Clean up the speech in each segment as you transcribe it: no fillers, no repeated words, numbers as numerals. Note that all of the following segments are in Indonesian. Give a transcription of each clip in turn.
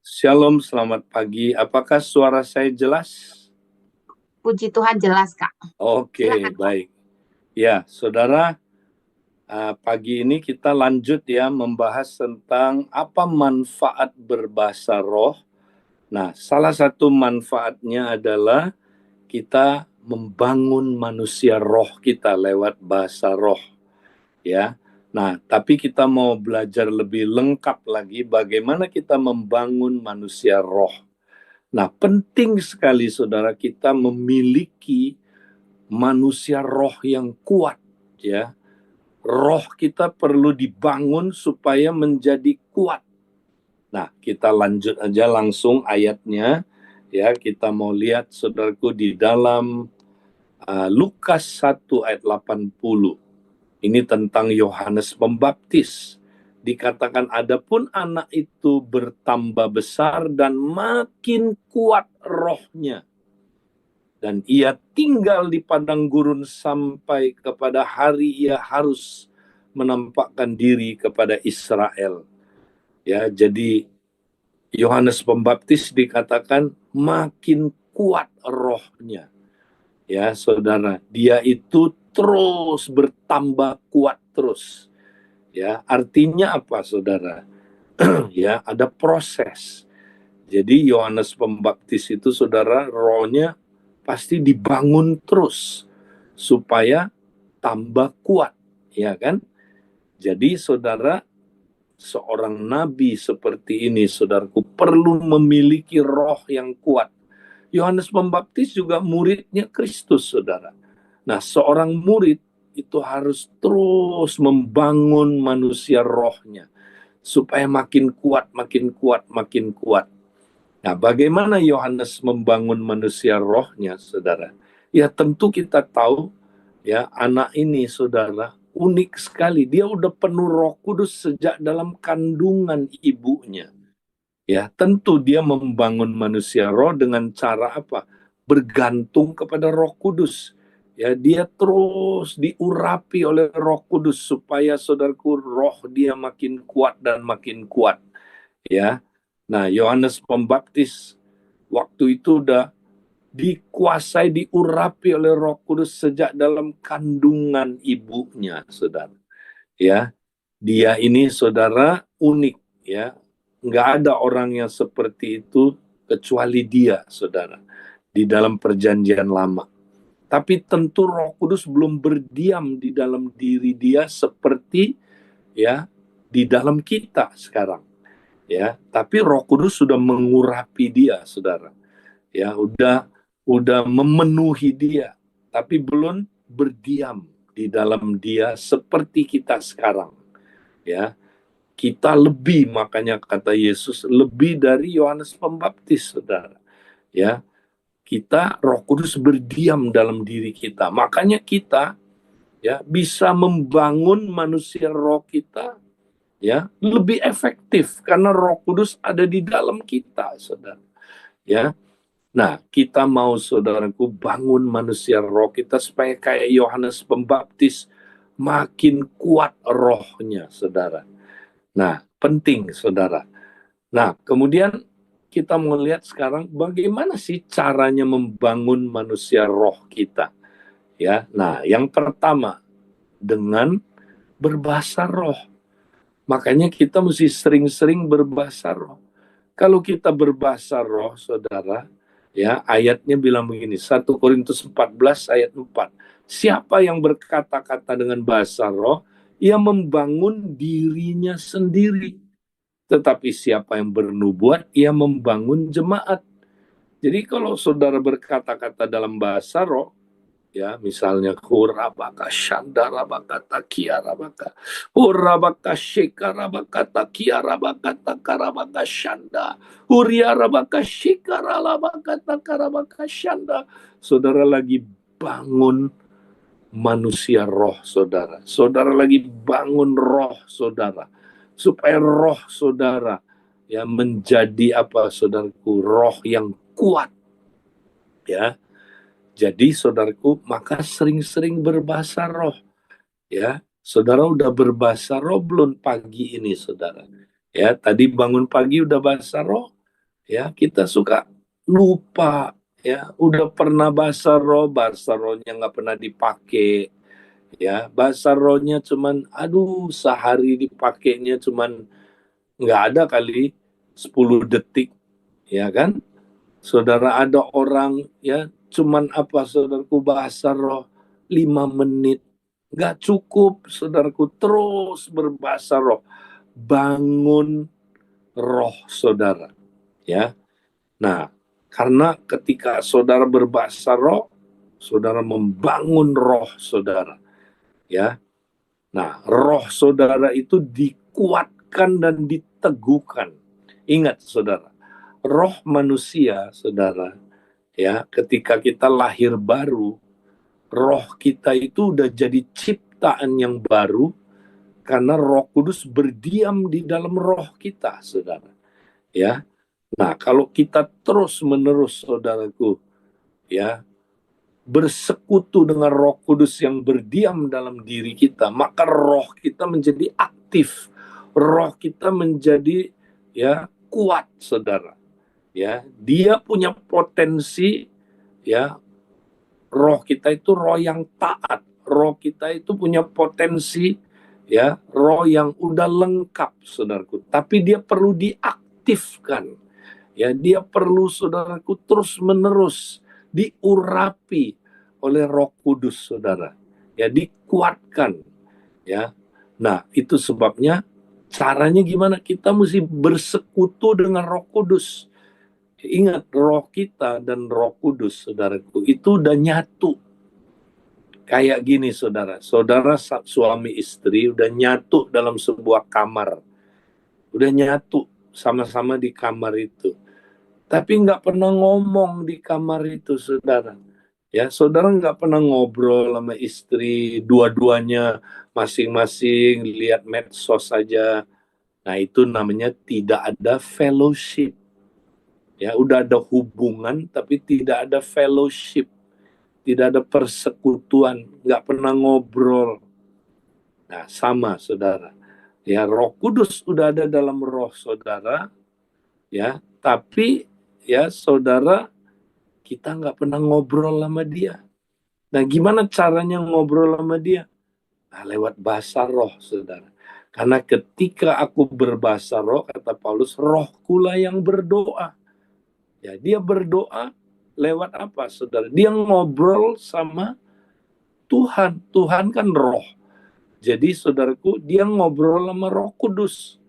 Shalom, selamat pagi. Apakah suara saya jelas? Puji Tuhan jelas, Kak. Oke, Silakan, Kak. baik. Ya, saudara, pagi ini kita lanjut ya membahas tentang apa manfaat berbahasa roh. Nah, salah satu manfaatnya adalah kita membangun manusia roh kita lewat bahasa roh, ya. Nah, tapi kita mau belajar lebih lengkap lagi bagaimana kita membangun manusia roh. Nah, penting sekali saudara kita memiliki manusia roh yang kuat, ya. Roh kita perlu dibangun supaya menjadi kuat. Nah, kita lanjut aja langsung ayatnya, ya. Kita mau lihat saudaraku di dalam Lukas 1 ayat 80. Ini tentang Yohanes Pembaptis. Dikatakan adapun anak itu bertambah besar dan makin kuat rohnya. Dan ia tinggal di padang gurun sampai kepada hari ia harus menampakkan diri kepada Israel. Ya, jadi Yohanes Pembaptis dikatakan makin kuat rohnya. Ya, saudara, dia itu terus bertambah kuat terus. Ya, artinya apa, saudara? Ya, ada proses. Jadi Yohanes Pembaptis itu, saudara, rohnya pasti dibangun terus supaya tambah kuat, ya kan? Jadi saudara, seorang nabi seperti ini, saudaraku, perlu memiliki roh yang kuat. Yohanes Pembaptis juga muridnya Kristus, saudara. Nah, seorang murid itu harus terus membangun manusia rohnya supaya makin kuat, makin kuat, makin kuat. Nah, bagaimana Yohanes membangun manusia rohnya, saudara? Ya, tentu kita tahu, ya, anak ini, saudara, unik sekali. Dia udah penuh Roh Kudus sejak dalam kandungan ibunya. Ya, tentu dia membangun manusia roh dengan cara apa? Bergantung kepada Roh Kudus. Ya, dia terus diurapi oleh Roh Kudus supaya saudaraku roh dia makin kuat dan makin kuat. Ya. Nah, Yohanes Pembaptis waktu itu udah dikuasai, diurapi oleh Roh Kudus sejak dalam kandungan ibunya, saudara. Ya, dia ini, saudara, unik, ya. Nggak ada orang yang seperti itu kecuali dia, saudara, di dalam perjanjian lama. Tapi tentu Roh Kudus belum berdiam di dalam diri dia seperti, ya, di dalam kita sekarang. Ya, tapi Roh Kudus sudah mengurapi dia, saudara. Ya, udah memenuhi dia, tapi belum berdiam di dalam dia seperti kita sekarang. Ya, kita lebih, makanya kata Yesus, lebih dari Yohanes Pembaptis, saudara. Ya, kita Roh Kudus berdiam dalam diri kita. Makanya kita, ya, bisa membangun manusia roh kita, ya, lebih efektif karena Roh Kudus ada di dalam kita, saudara. Ya, nah, kita mau, saudaraku, bangun manusia roh kita supaya kayak Yohanes Pembaptis, makin kuat rohnya, saudara. Nah, penting, saudara. Nah, kemudian kita mau lihat sekarang bagaimana sih caranya membangun manusia roh kita. Ya, nah, yang pertama dengan berbahasa roh. Makanya kita mesti sering-sering berbahasa roh. Kalau kita berbahasa roh, saudara, ya, ayatnya bilang begini, 1 Korintus 14 ayat 4. Siapa yang berkata-kata dengan bahasa roh, ia membangun dirinya sendiri. Tetapi siapa yang bernubuat, ia membangun jemaat. Jadi kalau saudara berkata-kata dalam bahasa roh, ya, misalnya hurabaka shandarabaka takiarabaka hurabaka shekarabaka takiarabaka takarabaka shanda huriarabaka shikaralabaka takarabaka shanda. Saudara lagi bangun manusia roh, saudara. Saudara lagi bangun roh saudara supaya roh saudara, ya, menjadi apa, saudaraku, roh yang kuat, ya. Jadi saudaraku, maka sering-sering berbahasa roh, ya. Saudara udah berbahasa roh belum pagi ini, saudara? Ya, tadi bangun pagi udah bahasa roh, Ya, kita suka lupa, ya. Udah pernah bahasa rohnya nggak pernah dipakai, ya. Bahasa rohnya cuman, aduh, sehari dipakainya cuman nggak ada kali 10 detik, ya kan? Saudara, ada orang, ya, cuman apa, saudaraku, bahasa roh 5 menit. Nggak cukup, saudaraku, terus berbahasa roh. Bangun roh saudara, ya. Nah, karena ketika saudara berbahasa roh, saudara membangun roh saudara, ya. Nah, roh saudara itu dikuatkan dan diteguhkan. Ingat saudara, roh manusia, saudara, ya, ketika kita lahir baru, roh kita itu udah jadi ciptaan yang baru karena Roh Kudus berdiam di dalam roh kita, saudara. Ya, nah, kalau kita terus-menerus, saudaraku, ya, bersekutu dengan Roh Kudus yang berdiam dalam diri kita, maka roh kita menjadi aktif, roh kita menjadi, ya, kuat, saudara. Ya, dia punya potensi, ya, roh kita itu roh yang taat, roh kita itu punya potensi, ya, roh yang udah lengkap, saudaraku. Tapi dia perlu diaktifkan, ya, dia perlu, saudaraku, terus menerus diurapi oleh Roh Kudus, saudara, ya, dikuatkan, ya. Nah, itu sebabnya caranya gimana, kita mesti bersekutu dengan Roh Kudus. Ingat, roh kita dan Roh Kudus, saudaraku, itu udah nyatu. Kayak gini, saudara, suami istri udah nyatu dalam sebuah kamar, udah nyatu sama-sama di kamar itu, tapi nggak pernah ngomong di kamar itu, saudara. Ya, saudara nggak pernah ngobrol sama istri, dua-duanya masing-masing lihat medsos saja. Nah, itu namanya tidak ada fellowship. Ya, udah ada hubungan, tapi tidak ada fellowship. Tidak ada persekutuan, nggak pernah ngobrol. Nah, sama, saudara. Ya, Roh Kudus udah ada dalam roh saudara, ya, tapi, ya, saudara, kita nggak pernah ngobrol sama dia. Nah, gimana caranya ngobrol sama dia? Nah, lewat bahasa roh, saudara. Karena ketika aku berbahasa roh, kata Paulus, rohkulah yang berdoa. Ya, dia berdoa lewat apa, saudara? Dia ngobrol sama Tuhan. Tuhan kan roh. Jadi, saudaraku, dia ngobrol sama Roh Kudus.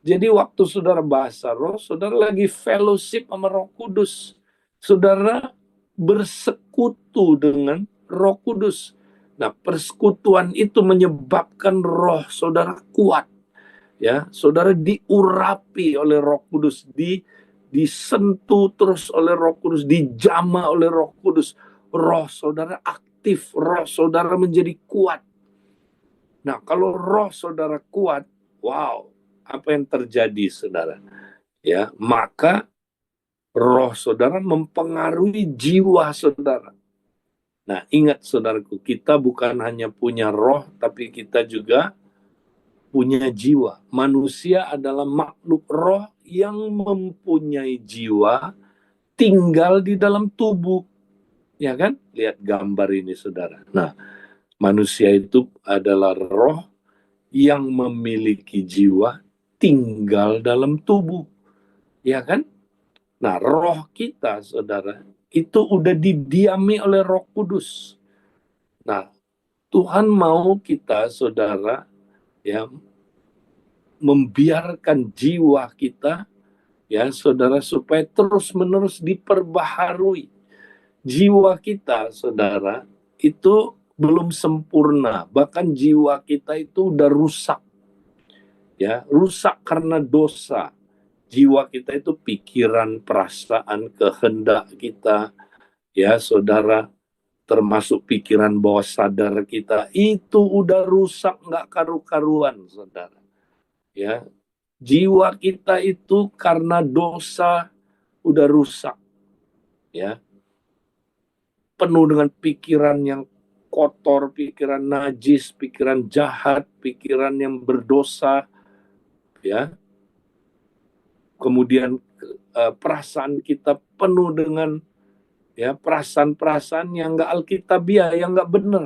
Jadi waktu saudara bahasa roh, saudara lagi fellowship sama Roh Kudus. Saudara bersekutu dengan Roh Kudus. Nah, persekutuan itu menyebabkan roh saudara kuat. Ya, saudara diurapi oleh Roh Kudus, disentuh terus oleh Roh Kudus, dijamah oleh Roh Kudus. Roh saudara aktif, roh saudara menjadi kuat. Nah, kalau roh saudara kuat, wow, apa yang terjadi, saudara? Ya, maka roh saudara mempengaruhi jiwa saudara. Nah, ingat, saudaraku, kita bukan hanya punya roh, tapi kita juga punya jiwa. Manusia adalah makhluk roh yang mempunyai jiwa, tinggal di dalam tubuh. Ya kan? Lihat gambar ini, saudara. Nah, manusia itu adalah roh yang memiliki jiwa, tinggal dalam tubuh. Ya kan? Nah, roh kita, saudara, itu udah didiami oleh Roh Kudus. Nah, Tuhan mau kita, saudara, ya, membiarkan jiwa kita, ya, saudara, supaya terus-menerus diperbaharui. Jiwa kita, saudara, itu belum sempurna. Bahkan jiwa kita itu udah rusak. Ya, rusak karena dosa. Jiwa kita itu pikiran, perasaan, kehendak kita, ya, saudara, termasuk pikiran bawah sadar kita, itu udah rusak, nggak karu-karuan, saudara. Ya, jiwa kita itu karena dosa udah rusak, ya, penuh dengan pikiran yang kotor, pikiran najis, pikiran jahat, pikiran yang berdosa, ya. Kemudian perasaan kita penuh dengan ya perasaan-perasaan yang nggak alkitabiah, yang nggak benar,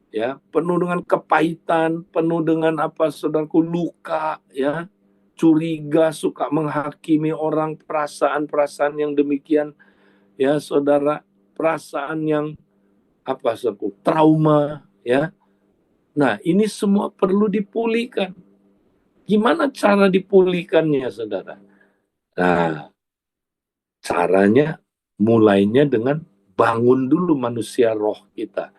ya penuh dengan kepahitan, penuh dengan apa saudaraku, luka, ya curiga, suka menghakimi orang, perasaan-perasaan yang demikian, ya saudara, perasaan yang apa saudaraku, trauma, ya. Nah ini semua perlu dipulihkan. Gimana cara dipulihkannya, saudara? Nah, caranya mulainya dengan bangun dulu manusia roh kita.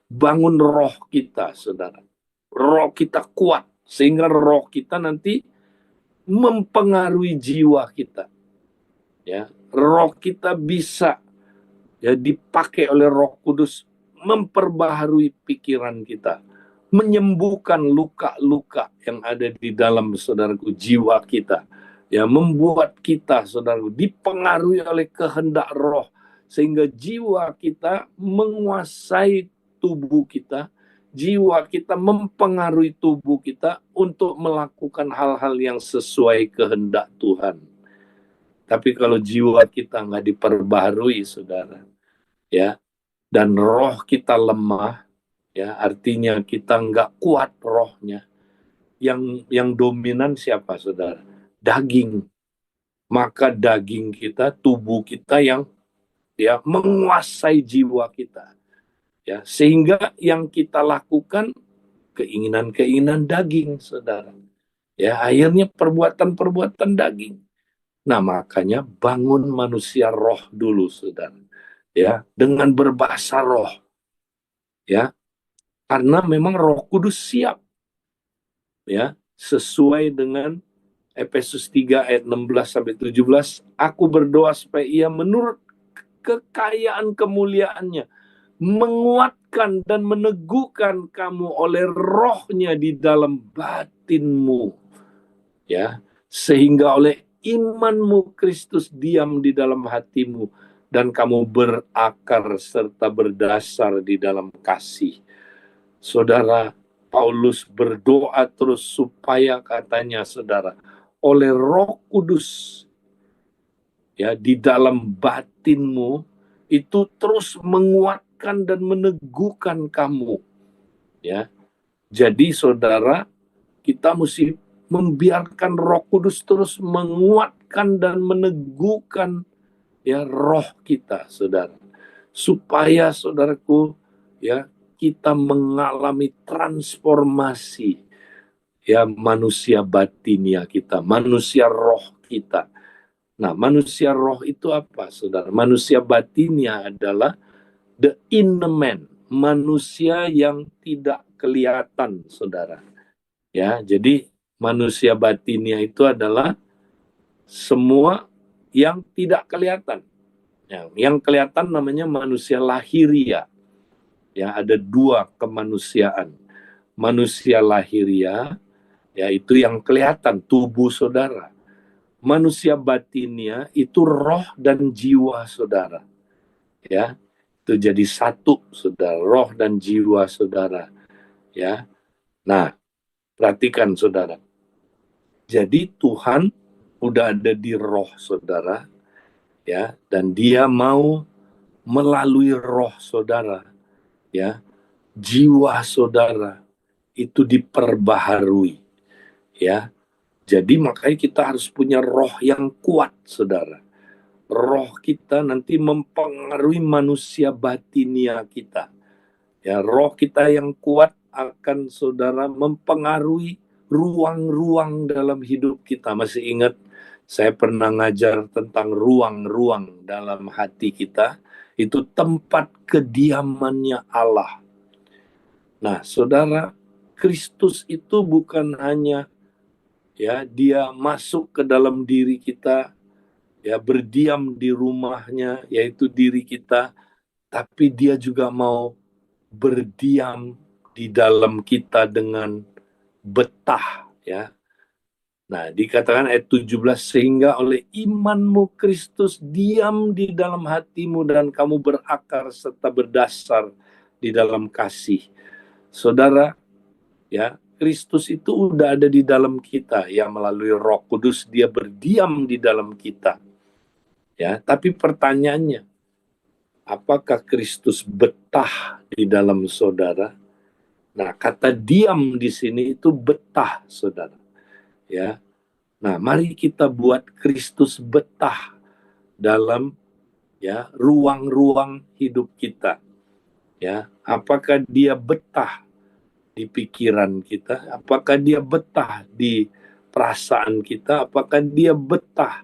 Bangun roh kita, saudara. Roh kita kuat, sehingga roh kita nanti mempengaruhi jiwa kita. Ya, roh kita bisa ya dipakai oleh Roh Kudus memperbaharui pikiran kita, menyembuhkan luka-luka yang ada di dalam saudaraku jiwa kita, ya membuat kita saudaraku dipengaruhi oleh kehendak roh sehingga jiwa kita menguasai tubuh kita, jiwa kita mempengaruhi tubuh kita untuk melakukan hal-hal yang sesuai kehendak Tuhan. Tapi kalau jiwa kita nggak diperbaharui, saudara, ya, dan roh kita lemah, ya, artinya kita nggak kuat rohnya. Yang dominan siapa, saudara? Daging. Maka daging kita, tubuh kita yang ya menguasai jiwa kita, ya, sehingga yang kita lakukan keinginan-keinginan daging, saudara. Ya, akhirnya perbuatan-perbuatan daging. Nah, makanya bangun manusia roh dulu, saudara. Ya, dengan berbahasa roh. Ya, karena memang Roh Kudus siap. Ya, sesuai dengan Efesus 3 ayat 16 sampai 17, aku berdoa supaya ia menurut kekayaan kemuliaannya menguatkan dan meneguhkan kamu oleh rohnya di dalam batinmu, ya, sehingga oleh imanmu Kristus diam di dalam hatimu dan kamu berakar serta berdasar di dalam kasih. Saudara, Paulus berdoa terus supaya katanya saudara, oleh Roh Kudus ya di dalam batinmu itu terus menguatkan dan meneguhkan kamu, ya. Jadi saudara, kita mesti membiarkan Roh Kudus terus menguatkan dan meneguhkan ya roh kita, saudara, supaya saudaraku ya kita mengalami transformasi ya manusia batinia kita, manusia roh kita. Nah, manusia roh itu apa, saudara? Manusia batinia adalah the inner man, manusia yang tidak kelihatan, saudara. Ya, jadi manusia batinia itu adalah semua yang tidak kelihatan. Yang kelihatan namanya manusia lahiria. Ya, ada dua kemanusiaan. Manusia lahiria, yaitu yang kelihatan, tubuh saudara. Manusia batinia itu roh dan jiwa saudara. Ya, itu jadi satu, saudara, roh dan jiwa saudara. Ya, nah, perhatikan saudara. Jadi Tuhan udah ada di roh saudara, ya, dan Dia mau melalui roh saudara, ya, jiwa saudara itu diperbaharui, ya. Jadi makanya kita harus punya roh yang kuat, saudara. Roh kita nanti mempengaruhi manusia batinia kita. Ya, roh kita yang kuat akan saudara mempengaruhi ruang-ruang dalam hidup kita. Masih ingat saya pernah ngajar tentang ruang-ruang dalam hati kita. Itu tempat kediamannya Allah. Nah, saudara, Kristus itu bukan hanya ya dia masuk ke dalam diri kita, ya berdiam di rumahnya, yaitu diri kita, tapi dia juga mau berdiam di dalam kita dengan betah, ya. Nah, dikatakan ayat 17, sehingga oleh imanmu Kristus diam di dalam hatimu dan kamu berakar serta berdasar di dalam kasih. Saudara, ya, Kristus itu udah ada di dalam kita, ya melalui Roh Kudus dia berdiam di dalam kita. Ya, tapi pertanyaannya, apakah Kristus betah di dalam saudara? Nah, kata diam di sini itu betah, saudara. Ya, nah mari kita buat Kristus betah dalam ruang-ruang hidup kita. Ya, apakah dia betah di pikiran kita? Apakah dia betah di perasaan kita? Apakah dia betah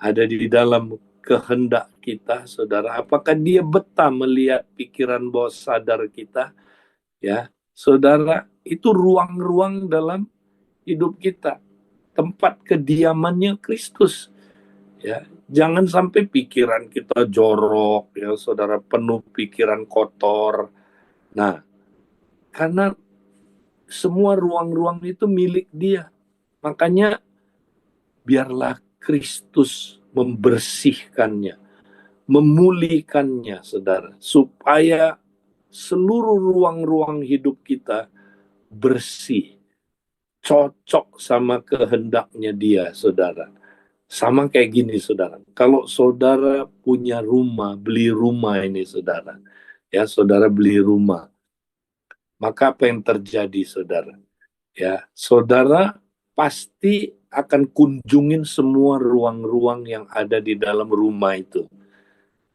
ada di dalam kehendak kita, saudara? Apakah dia betah melihat pikiran bawah sadar kita? Ya, saudara, itu ruang-ruang dalam hidup kita, tempat kediamannya Kristus. Ya, jangan sampai pikiran kita jorok, ya, saudara, penuh pikiran kotor. Nah, karena semua ruang-ruang itu milik Dia. Makanya biarlah Kristus membersihkannya, memulihkannya, saudara, supaya seluruh ruang-ruang hidup kita bersih, cocok sama kehendaknya Dia, saudara. Sama kayak gini, saudara. Kalau saudara punya rumah, beli rumah ini, saudara. Ya, saudara beli rumah. Maka apa yang terjadi, saudara? Ya, saudara pasti akan kunjungin semua ruang-ruang yang ada di dalam rumah itu.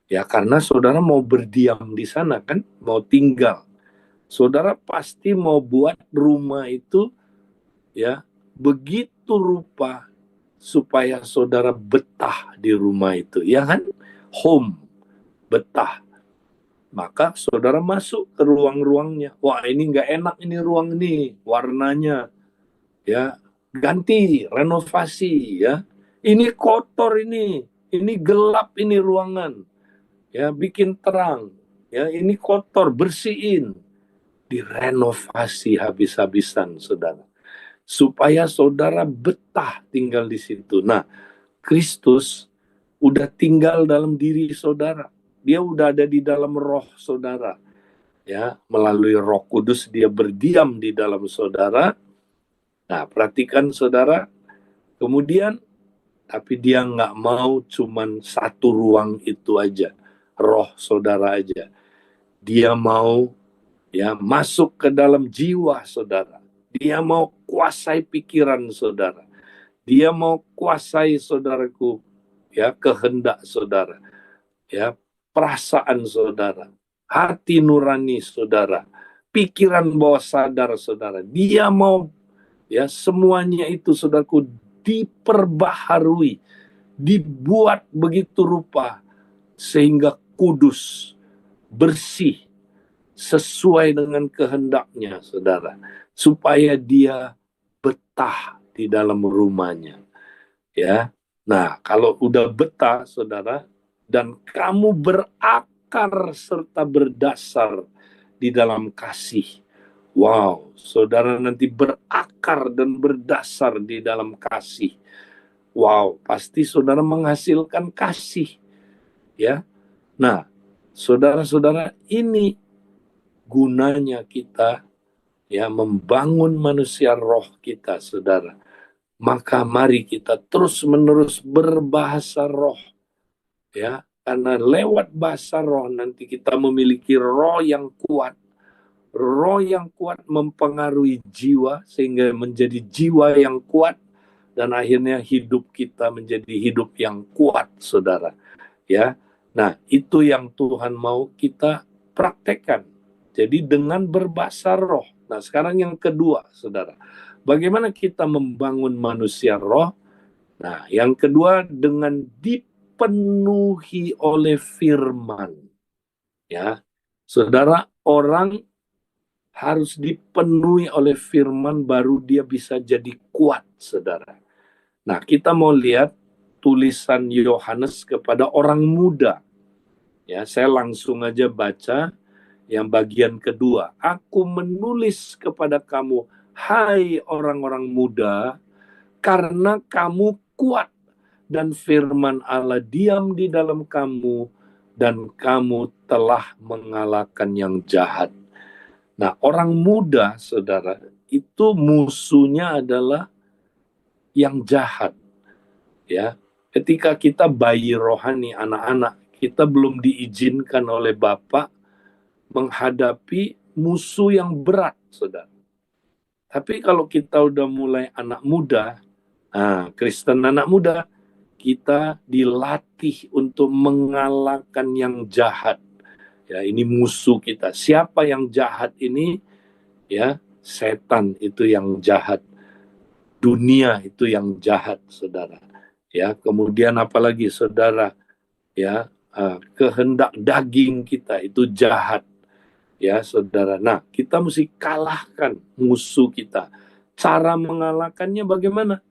Ya, karena saudara mau berdiam di sana kan, mau tinggal. Saudara pasti mau buat rumah itu ya begitu rupa supaya saudara betah di rumah itu, ya kan? Home, betah. Maka saudara masuk ke ruang-ruangnya. Wah, ini nggak enak ini ruang ini, warnanya. Ya, ganti, renovasi, ya. Ini kotor ini gelap ini ruangan. Ya, bikin terang. Ya, ini kotor, bersihin. Direnovasi habis-habisan, saudara. Supaya saudara betah tinggal di situ. Nah, Kristus udah tinggal dalam diri saudara. Dia udah ada di dalam roh saudara. Ya, melalui Roh Kudus dia berdiam di dalam saudara. Nah, perhatikan saudara, kemudian tapi dia nggak mau cuman satu ruang itu aja, roh saudara aja. Dia mau masuk ke dalam jiwa saudara. Dia mau kuasai pikiran saudara. Dia mau kuasai saudaraku, kehendak saudara, perasaan saudara, hati nurani saudara, pikiran bawah sadar saudara. Dia mau semuanya itu saudaraku diperbaharui, dibuat begitu rupa sehingga kudus, bersih, sesuai dengan kehendaknya, saudara, supaya dia betah di dalam rumahnya. Ya, nah kalau udah betah, saudara, dan kamu berakar serta berdasar di dalam kasih. Wow, saudara nanti berakar dan berdasar di dalam kasih. Wow, pasti saudara menghasilkan kasih. Ya, nah, saudara-saudara, ini gunanya kita membangun manusia roh kita, saudara. Maka mari kita terus-menerus berbahasa roh, ya, karena lewat bahasa roh nanti kita memiliki roh yang kuat. Roh yang kuat mempengaruhi jiwa sehingga menjadi jiwa yang kuat dan akhirnya hidup kita menjadi hidup yang kuat, saudara. Ya, nah itu yang Tuhan mau kita praktekkan. Jadi dengan berbahasa roh. Nah sekarang yang kedua, saudara, bagaimana kita membangun manusia roh? Nah yang kedua dengan dipenuhi oleh firman. Ya, saudara, orang harus dipenuhi oleh firman baru dia bisa jadi kuat, saudara. Nah kita mau lihat tulisan Yohanes kepada orang muda. Ya, saya langsung aja baca yang bagian kedua. Aku menulis kepada kamu, hai orang-orang muda, karena kamu kuat dan firman Allah diam di dalam kamu dan kamu telah mengalahkan yang jahat. Nah, orang muda, saudara, itu musuhnya adalah yang jahat. Ya, Ketika kita bayi rohani, anak-anak, kita belum diizinkan oleh Bapa menghadapi musuh yang berat, saudara. Tapi kalau kita udah mulai anak muda, Kristen anak muda, kita dilatih untuk mengalahkan yang jahat. Ya, ini musuh kita. Siapa yang jahat ini? Ya, setan itu yang jahat. Dunia itu yang jahat, saudara. Ya, kemudian apalagi, saudara? Ya, kehendak daging kita itu jahat. Ya, saudara. Nah, kita mesti kalahkan musuh kita. Cara mengalahkannya bagaimana?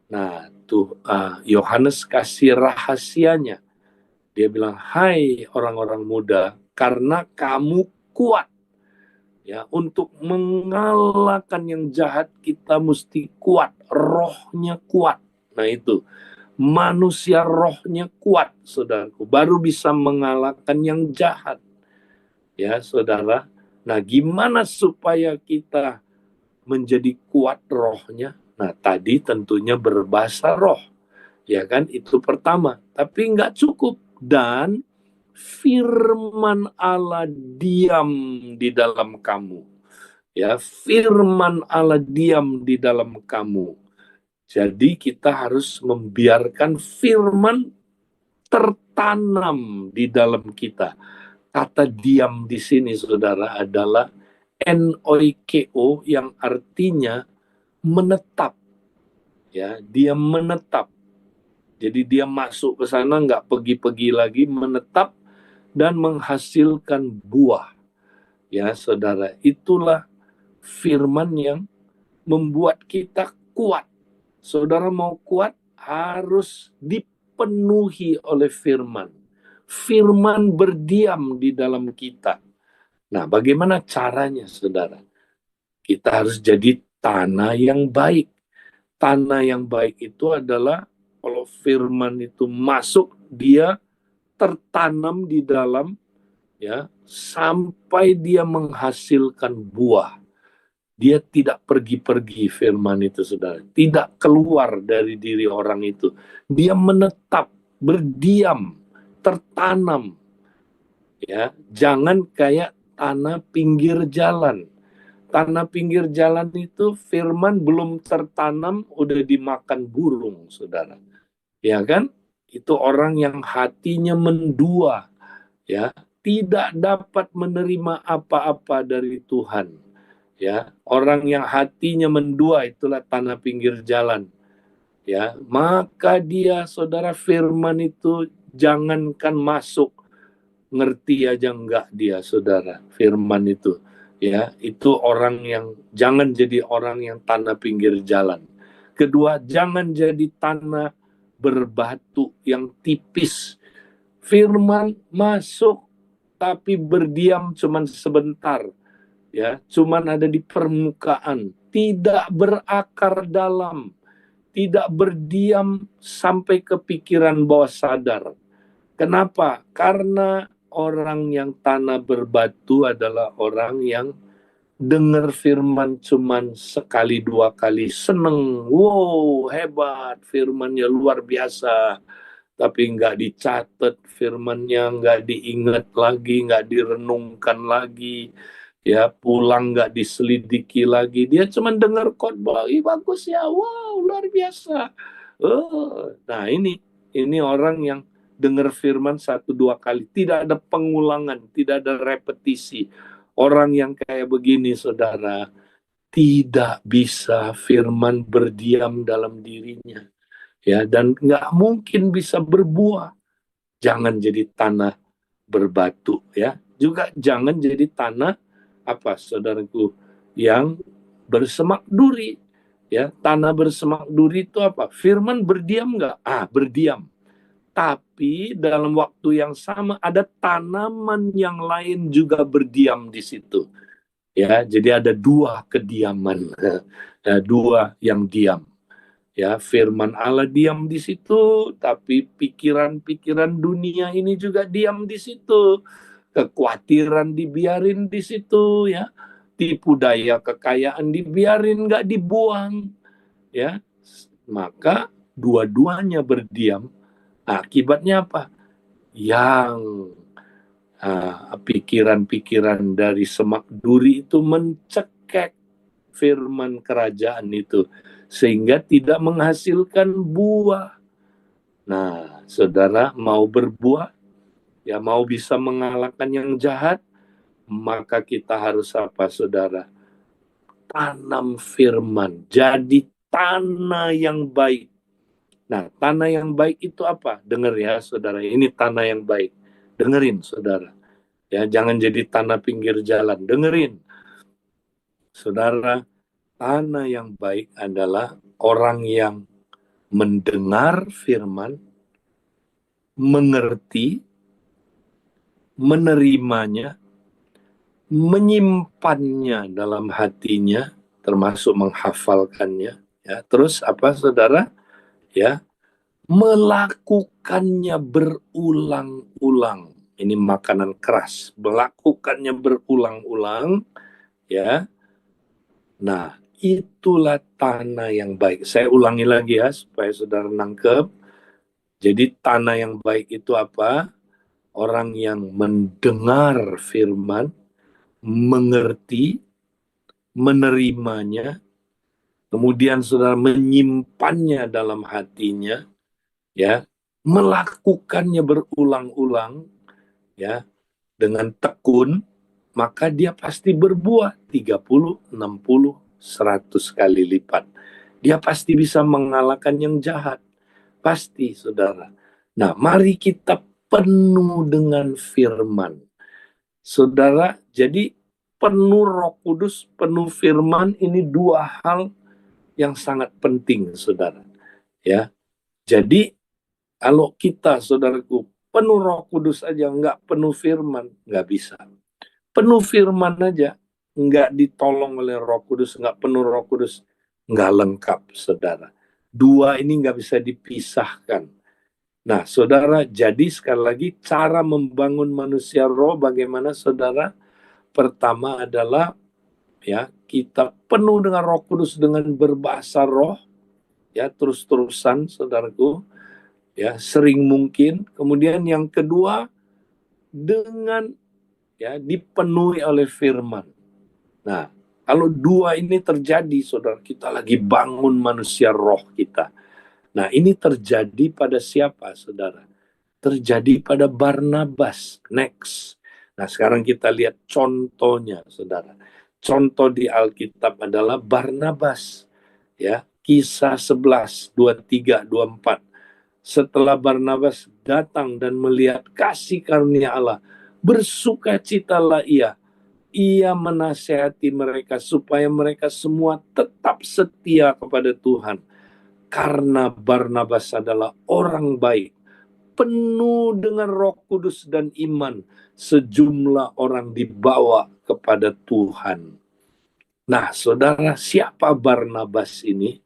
Nah, tuh Yohanes kasih rahasianya. Dia bilang, hai orang-orang muda, karena kamu kuat. Ya, untuk mengalahkan yang jahat kita mesti kuat, rohnya kuat. Nah itu, manusia rohnya kuat, saudaraku, baru bisa mengalahkan yang jahat. Ya, saudara. Nah, gimana supaya kita menjadi kuat rohnya? Nah, tadi tentunya berbahasa roh. Ya kan, itu pertama. Tapi nggak cukup. Dan firman Allah diam di dalam kamu. Ya, firman Allah diam di dalam kamu. Jadi kita harus membiarkan firman tertanam di dalam kita. Kata diam di sini, saudara, adalah noiko, yang artinya menetap. Ya, dia menetap. Jadi dia masuk ke sana, nggak pergi-pergi lagi, menetap dan menghasilkan buah. Ya, saudara, itulah firman yang membuat kita kuat. Saudara mau kuat, harus dipenuhi oleh firman. Firman berdiam di dalam kita. Nah, bagaimana caranya, saudara? Kita harus jadi tanah yang baik. Tanah yang baik itu adalah kalau firman itu masuk, dia tertanam di dalam, ya, sampai dia menghasilkan buah. Dia tidak pergi-pergi, firman itu, saudara. Tidak keluar dari diri orang itu. Dia menetap, berdiam, tertanam. Ya, jangan kayak tanah pinggir jalan. Tanah pinggir jalan itu firman belum tertanam udah dimakan burung, saudara. Ya kan? Itu orang yang hatinya mendua, ya, tidak dapat menerima apa-apa dari Tuhan. Ya, orang yang hatinya mendua itulah tanah pinggir jalan. Ya, maka dia, saudara, firman itu jangankan masuk, ngerti aja enggak dia, saudara, firman itu. Ya, itu orang yang, jangan jadi orang yang tanah pinggir jalan. Kedua, jangan jadi tanah berbatu yang tipis. Firman masuk tapi berdiam cuman sebentar. Ya, cuman ada di permukaan, tidak berakar dalam, tidak berdiam sampai ke pikiran bawah sadar. Kenapa? Karena orang yang tanah berbatu adalah orang yang dengar firman cuman sekali dua kali, seneng, wow hebat, firmannya luar biasa, tapi nggak dicatat firmannya, nggak diingat lagi, nggak direnungkan lagi, ya, pulang nggak diselidiki lagi, dia cuma dengar khotbah, ih bagus ya, wow luar biasa. Nah ini orang yang dengar firman satu dua kali, tidak ada pengulangan, tidak ada repetisi. Orang yang kayak begini, saudara, tidak bisa firman berdiam dalam dirinya, ya, dan nggak mungkin bisa berbuah. Jangan jadi tanah berbatu, ya. Juga jangan jadi tanah apa, saudaraku, yang bersemak duri. Ya, tanah bersemak duri itu apa? Firman berdiam nggak? Berdiam. Tapi dalam waktu yang sama ada tanaman yang lain juga berdiam di situ. Ya, jadi ada dua kediaman, dua yang diam. Ya, firman Allah diam di situ, tapi pikiran-pikiran dunia ini juga diam di situ. Kekhawatiran dibiarin di situ, ya. Tipu daya kekayaan dibiarin, nggak dibuang, ya. Maka dua-duanya berdiam, Akibatnya apa? Yang pikiran-pikiran dari semak duri itu mencekik firman kerajaan itu, sehingga tidak menghasilkan buah. Nah, saudara mau berbuah, ya mau bisa mengalahkan yang jahat, maka kita harus apa, saudara? Tanam firman, jadi tanah yang baik. Nah, tanah yang baik itu apa? Dengar ya, saudara. Ini tanah yang baik. Dengerin, saudara. Ya, jangan jadi tanah pinggir jalan. Dengerin, saudara. Tanah yang baik adalah orang yang mendengar firman, mengerti, menerimanya, menyimpannya dalam hatinya, termasuk menghafalkannya. Ya, terus apa, saudara? Ya, melakukannya berulang-ulang. Ini makanan keras. Melakukannya berulang-ulang, ya. Nah, itulah tanah yang baik. Saya ulangi lagi ya, supaya saudara nangkep. Jadi tanah yang baik itu apa? Orang yang mendengar firman, mengerti, menerimanya, kemudian saudara menyimpannya dalam hatinya, ya, melakukannya berulang-ulang, ya, dengan tekun, maka dia pasti berbuah 30, 60, 100 kali lipat. Dia pasti bisa mengalahkan yang jahat. Pasti, saudara. Nah, mari kita penuh dengan firman. Saudara, jadi penuh Roh Kudus, penuh firman, ini dua hal yang sangat penting, saudara. Ya, jadi kalau kita, saudaraku, penuh Roh Kudus aja, nggak penuh firman, nggak bisa. Penuh firman aja, nggak ditolong oleh Roh Kudus, nggak penuh Roh Kudus, nggak lengkap, saudara. Dua ini nggak bisa dipisahkan. Nah, saudara, jadi sekali lagi cara membangun manusia roh bagaimana, saudara? Pertama adalah, ya, kita penuh dengan Roh Kudus dengan berbahasa roh, ya, terus-terusan, saudaraku, ya, sering mungkin. Kemudian yang kedua, dengan, ya, dipenuhi oleh firman. Nah, kalau dua ini terjadi, saudara, kita lagi bangun manusia roh kita. Nah, ini terjadi pada siapa, saudara? Terjadi pada Barnabas. Next. Nah, sekarang kita lihat contohnya, saudara. Contoh di Alkitab adalah Barnabas. Ya, Kisah 11, 23, 24. Setelah Barnabas datang dan melihat kasih karunia Allah, bersukacitalah ia menasehati mereka supaya mereka semua tetap setia kepada Tuhan. Karena Barnabas adalah orang baik, penuh dengan Roh Kudus dan iman, sejumlah orang dibawa kepada Tuhan. Nah, saudara, siapa Barnabas ini?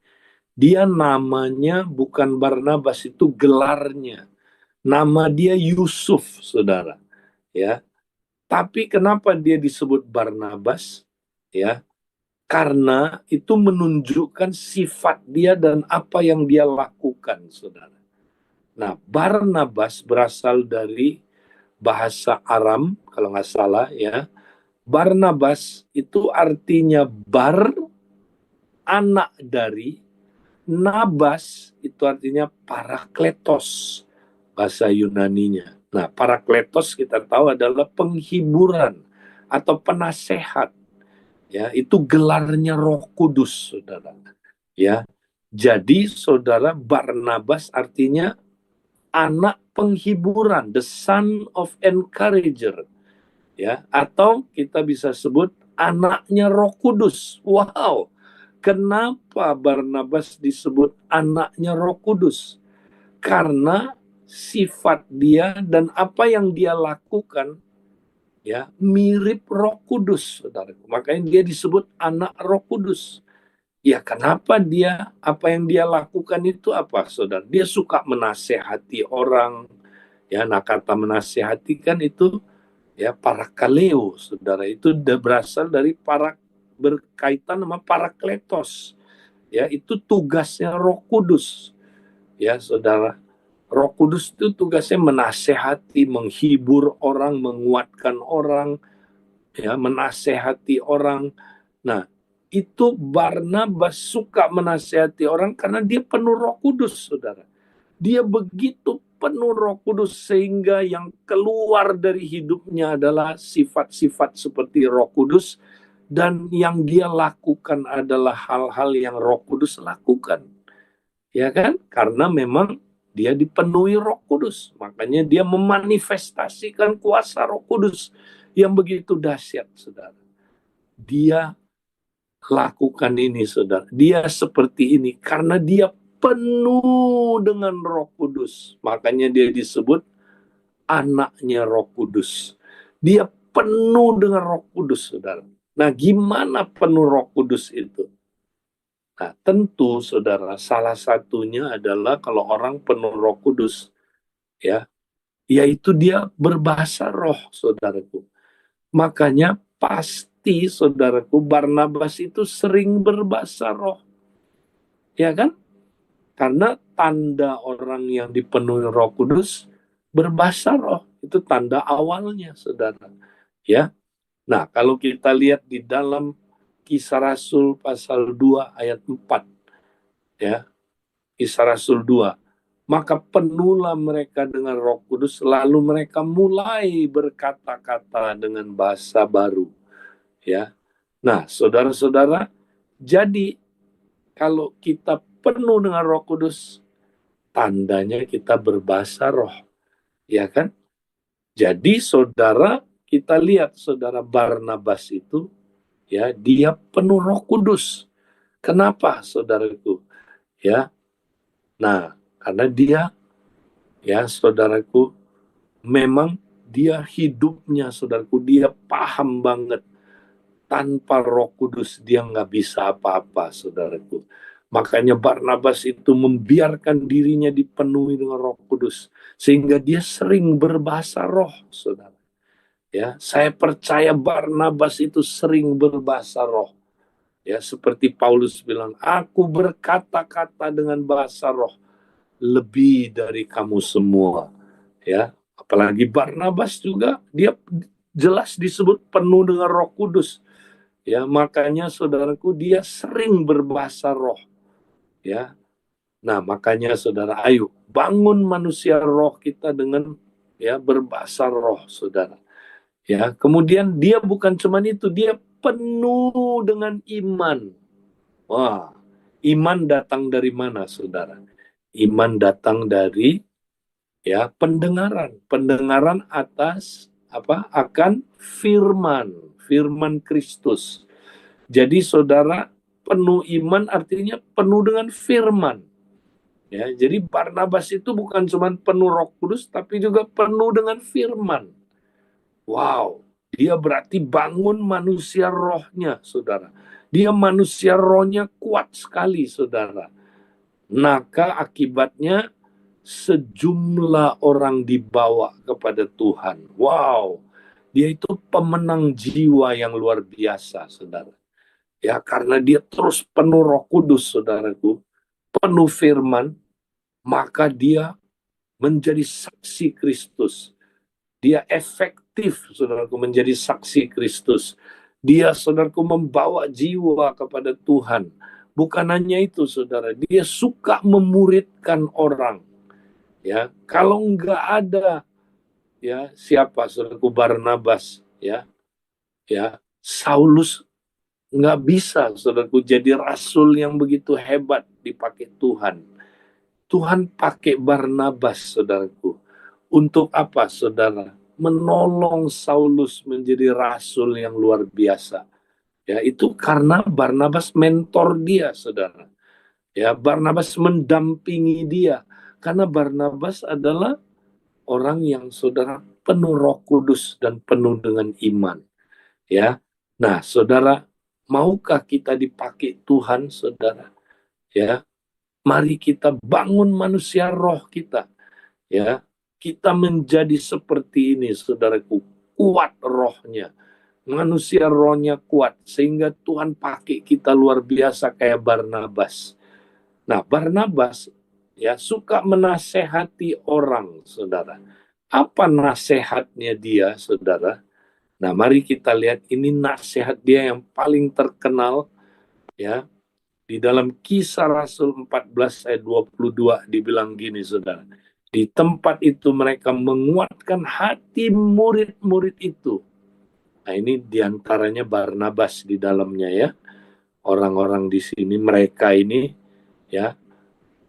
Dia namanya bukan Barnabas, itu gelarnya. Nama dia Yusuf, saudara. Ya, tapi kenapa dia disebut Barnabas? Ya, karena itu menunjukkan sifat dia dan apa yang dia lakukan, saudara. Nah, Barnabas berasal dari bahasa Aram, kalau nggak salah, ya. Barnabas itu artinya bar, anak dari, nabas itu artinya parakletos, bahasa Yunaninya. Nah, parakletos kita tahu adalah penghiburan atau penasehat. Ya, itu gelarnya Roh Kudus, saudara. Ya, jadi saudara, Barnabas artinya anak penghiburan, the son of encourager. Ya, atau kita bisa sebut anaknya Roh Kudus. Wow, kenapa Barnabas disebut anaknya Roh Kudus? Karena sifat dia dan apa yang dia lakukan, ya, mirip Roh Kudus, saudara. Makanya dia disebut anak Roh Kudus. Ya, kenapa dia, apa yang dia lakukan itu apa, saudara? Dia suka menasehati orang. Ya, nah, kata menasehati kan itu, ya, parakaleo, saudara. Itu berasal dari berkaitan sama parakletos. Ya, itu tugasnya Roh Kudus. Ya, saudara. Roh Kudus itu tugasnya menasehati, menghibur orang, menguatkan orang, ya, menasehati orang. Nah, itu Barnabas suka menasehati orang karena dia penuh Roh Kudus, saudara. Dia begitu penuh Roh Kudus sehingga yang keluar dari hidupnya adalah sifat-sifat seperti Roh Kudus, dan yang dia lakukan adalah hal-hal yang Roh Kudus lakukan. Ya kan? Karena memang dia dipenuhi Roh Kudus, makanya dia memanifestasikan kuasa Roh Kudus yang begitu dahsyat, saudara. Dia lakukan ini, saudara. Dia seperti ini karena dia penuh dengan Roh Kudus. Makanya dia disebut anaknya Roh Kudus. Dia penuh dengan Roh Kudus, saudara. Nah, gimana penuh Roh Kudus itu? Nah, tentu, saudara, salah satunya adalah kalau orang penuh Roh Kudus, ya, yaitu dia berbahasa roh, saudaraku. Makanya pasti, saudaraku, Barnabas itu sering berbahasa roh, ya kan? Karena tanda orang yang dipenuhi Roh Kudus berbahasa roh, itu tanda awalnya, saudara. Ya. Nah, kalau kita lihat di dalam Kisah Rasul pasal 2 ayat 4, ya. Kisah Rasul 2. Maka penuhlah mereka dengan Roh Kudus, lalu mereka mulai berkata-kata dengan bahasa baru. Ya. Nah, saudara-saudara, jadi kalau kita penuh dengan Roh Kudus, tandanya kita berbahasa roh, ya kan? Jadi saudara, kita lihat saudara Barnabas itu, ya, dia penuh Roh Kudus. Kenapa, saudaraku? Ya. Nah, karena dia, ya, saudaraku, memang dia hidupnya, saudaraku, dia paham banget tanpa Roh Kudus dia nggak bisa apa-apa, saudaraku. Makanya Barnabas itu membiarkan dirinya dipenuhi dengan Roh Kudus sehingga dia sering berbahasa roh, saudara. Ya, saya percaya Barnabas itu sering berbahasa roh. Ya, seperti Paulus bilang, aku berkata-kata dengan bahasa roh lebih dari kamu semua. Ya, apalagi Barnabas juga dia jelas disebut penuh dengan Roh Kudus. Ya, makanya saudaraku dia sering berbahasa roh. Ya. Nah, makanya saudara, ayo bangun manusia roh kita dengan, ya, berbahasa roh, saudara. Ya, kemudian dia bukan cuma itu, dia penuh dengan iman. Wah, iman datang dari mana, saudara? Iman datang dari, ya, pendengaran, pendengaran atas apa? Akan firman Kristus. Jadi saudara, penuh iman artinya penuh dengan firman. Ya, jadi Barnabas itu bukan cuma penuh Roh Kudus, tapi juga penuh dengan firman. Wow, dia berarti bangun manusia rohnya, saudara. Dia manusia rohnya kuat sekali, saudara. Maka akibatnya sejumlah orang dibawa kepada Tuhan. Wow, dia itu pemenang jiwa yang luar biasa, saudara. Ya, karena dia terus penuh Roh Kudus, saudaraku, penuh firman, maka dia menjadi saksi Kristus. Dia efektif, saudaraku, menjadi saksi Kristus. Dia, saudaraku, membawa jiwa kepada Tuhan. Bukan hanya itu, saudara, dia suka memuridkan orang. Ya, kalau nggak ada, ya, siapa, saudaraku, Barnabas, ya, Saulus nggak bisa, saudaraku, jadi rasul yang begitu hebat dipakai Tuhan. Tuhan pakai Barnabas, saudaraku. Untuk apa, saudara? Menolong Saulus menjadi rasul yang luar biasa. Ya, itu karena Barnabas mentor dia, saudara. Ya, Barnabas mendampingi dia. Karena Barnabas adalah orang yang, saudara, penuh Roh Kudus dan penuh dengan iman. Ya. Nah, saudara, maukah kita dipakai Tuhan, saudara? Ya. Mari kita bangun manusia roh kita. Ya, kita menjadi seperti ini, saudaraku, kuat rohnya, manusia rohnya kuat, sehingga Tuhan pakai kita luar biasa kayak Barnabas. Nah, Barnabas, ya, suka menasehati orang, saudara. Apa nasihatnya dia, saudara? Nah, mari kita lihat ini nasihat dia yang paling terkenal, ya. Di dalam Kisah Rasul 14 ayat 22 dibilang gini, saudara. Di tempat itu mereka menguatkan hati murid-murid itu. Nah, ini diantaranya Barnabas di dalamnya, ya. Orang-orang di sini, mereka ini, ya,